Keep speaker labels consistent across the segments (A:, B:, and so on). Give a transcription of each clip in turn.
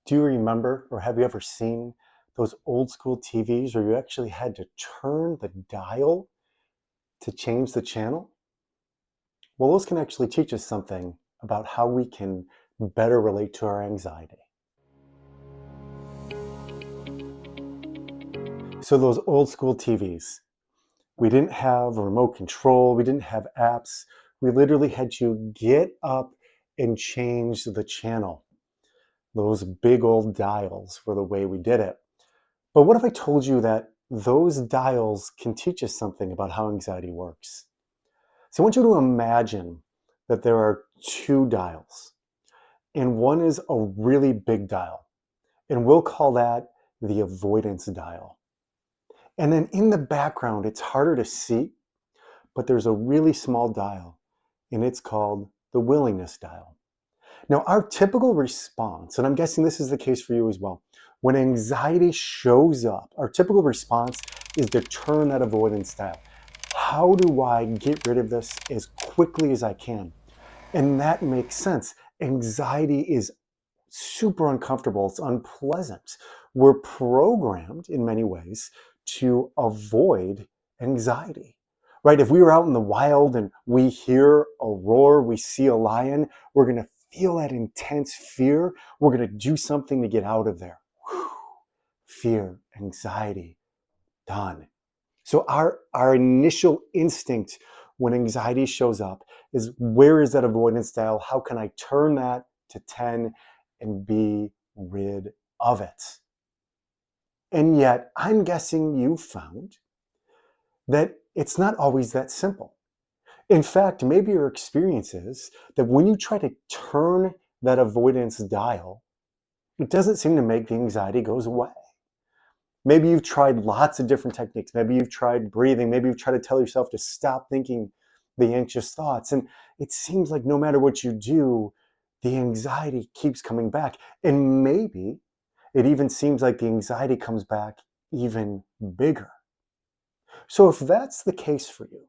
A: Do you remember, or have you ever seen those old school TVs where you actually had to turn the dial to change the channel? Well, those can actually teach us something about how we can better relate to our anxiety. So those old school TVs, we didn't have a remote control, we didn't have apps. We literally had to get up and change the channel. Those big old dials were the way we did it. But what if I told you that those dials can teach us something about how anxiety works? So I want you to imagine that there are two dials, and one is a really big dial, and we'll call that the avoidance dial. And then in the background, it's harder to see, but there's a really small dial, and it's called the willingness dial. Now, our typical response, and I'm guessing this is the case for you as well, when anxiety shows up, our typical response is to turn that avoidance dial. How do I get rid of this as quickly as I can? And that makes sense. Anxiety is super uncomfortable. It's unpleasant. We're programmed in many ways to avoid anxiety, right? If we were out in the wild and we hear a roar, we see a lion, we're going to feel that intense fear. We're going to do something to get out of there. Whew. Fear, anxiety, done. So our initial instinct when anxiety shows up is, where is that avoidance dial? How can I turn that to 10 and be rid of it? And yet, I'm guessing you found that it's not always that simple. In fact, maybe your experience is that when you try to turn that avoidance dial, it doesn't seem to make the anxiety goes away. Maybe you've tried lots of different techniques. Maybe you've tried breathing. Maybe you've tried to tell yourself to stop thinking the anxious thoughts. And it seems like no matter what you do, the anxiety keeps coming back. And maybe it even seems like the anxiety comes back even bigger. So if that's the case for you,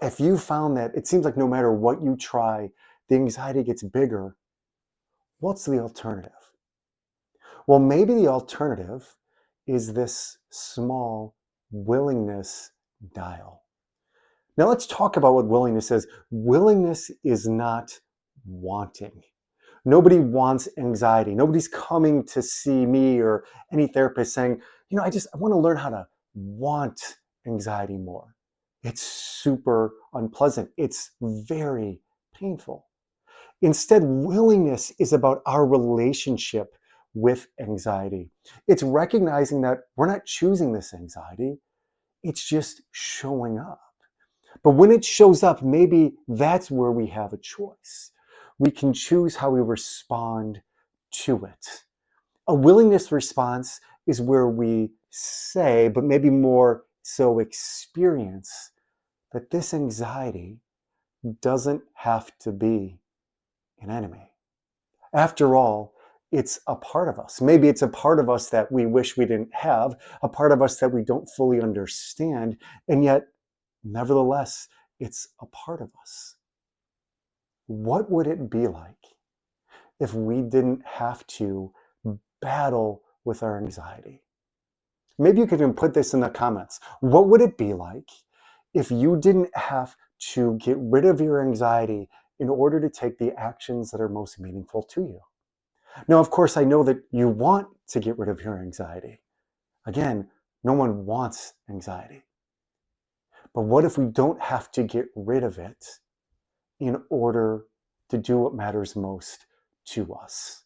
A: if you found that it seems like no matter what you try, the anxiety gets bigger, what's the alternative? Well, maybe the alternative is this small willingness dial. Now let's talk about what willingness is. Willingness is not wanting. Nobody wants anxiety. Nobody's coming to see me or any therapist saying, I want to learn how to want anxiety more. It's super unpleasant. It's very painful. Instead, willingness is about our relationship with anxiety. It's recognizing that we're not choosing this anxiety. It's just showing up. But when it shows up, maybe that's where we have a choice. We can choose how we respond to it. A willingness response is where we say, but maybe more so experience, that this anxiety doesn't have to be an enemy. After all, it's a part of us. Maybe it's a part of us that we wish we didn't have, a part of us that we don't fully understand, and yet, nevertheless, it's a part of us. What would it be like if we didn't have to battle with our anxiety? Maybe you could even put this in the comments. What would it be like if you didn't have to get rid of your anxiety in order to take the actions that are most meaningful to you? Now, of course, I know that you want to get rid of your anxiety. Again, no one wants anxiety. But what if we don't have to get rid of it in order to do what matters most to us?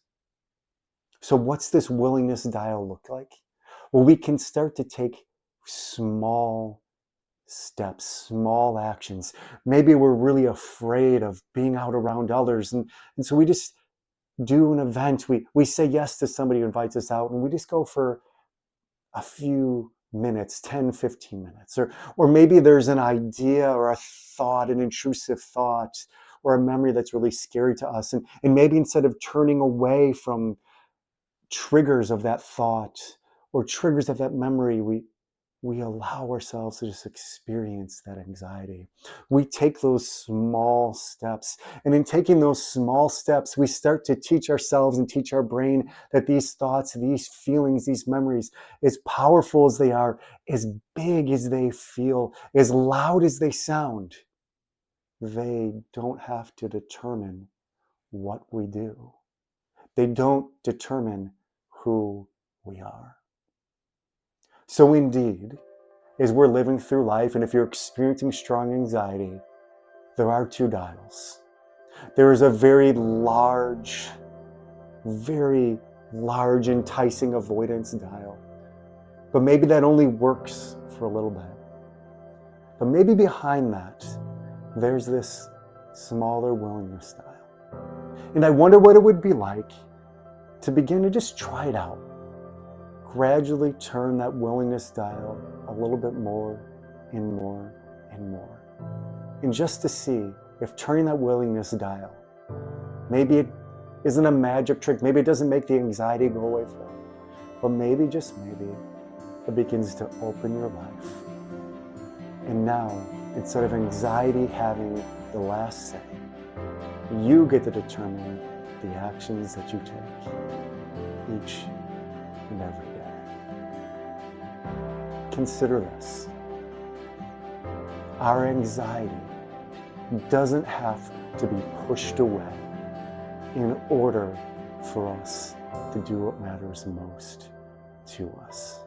A: So what's this willingness dial look like? Well, we can start to take small steps, small actions. Maybe we're really afraid of being out around others. And so we just do an event. We say yes to somebody who invites us out, and we just go for a few minutes, 10, 15 minutes. Or maybe there's an idea or a thought, an intrusive thought, or a memory that's really scary to us. And maybe instead of turning away from triggers of that thought or triggers of that memory, we we allow ourselves to just experience that anxiety. We take those small steps. And in taking those small steps, we start to teach ourselves and teach our brain that these thoughts, these feelings, these memories, as powerful as they are, as big as they feel, as loud as they sound, they don't have to determine what we do. They don't determine who we are. So indeed, as we're living through life, and if you're experiencing strong anxiety, there are two dials. There is a very large, enticing avoidance dial. But maybe that only works for a little bit. But maybe behind that, there's this smaller willingness dial. And I wonder what it would be like to begin to just try it out. Gradually turn that willingness dial a little bit more and more and more. And just to see if turning that willingness dial, maybe it isn't a magic trick, maybe it doesn't make the anxiety go away for you, but maybe, just maybe, it begins to open your life. And now, instead of anxiety having the last say, you get to determine the actions that you take each and every day. Consider this. Our anxiety doesn't have to be pushed away in order for us to do what matters most to us.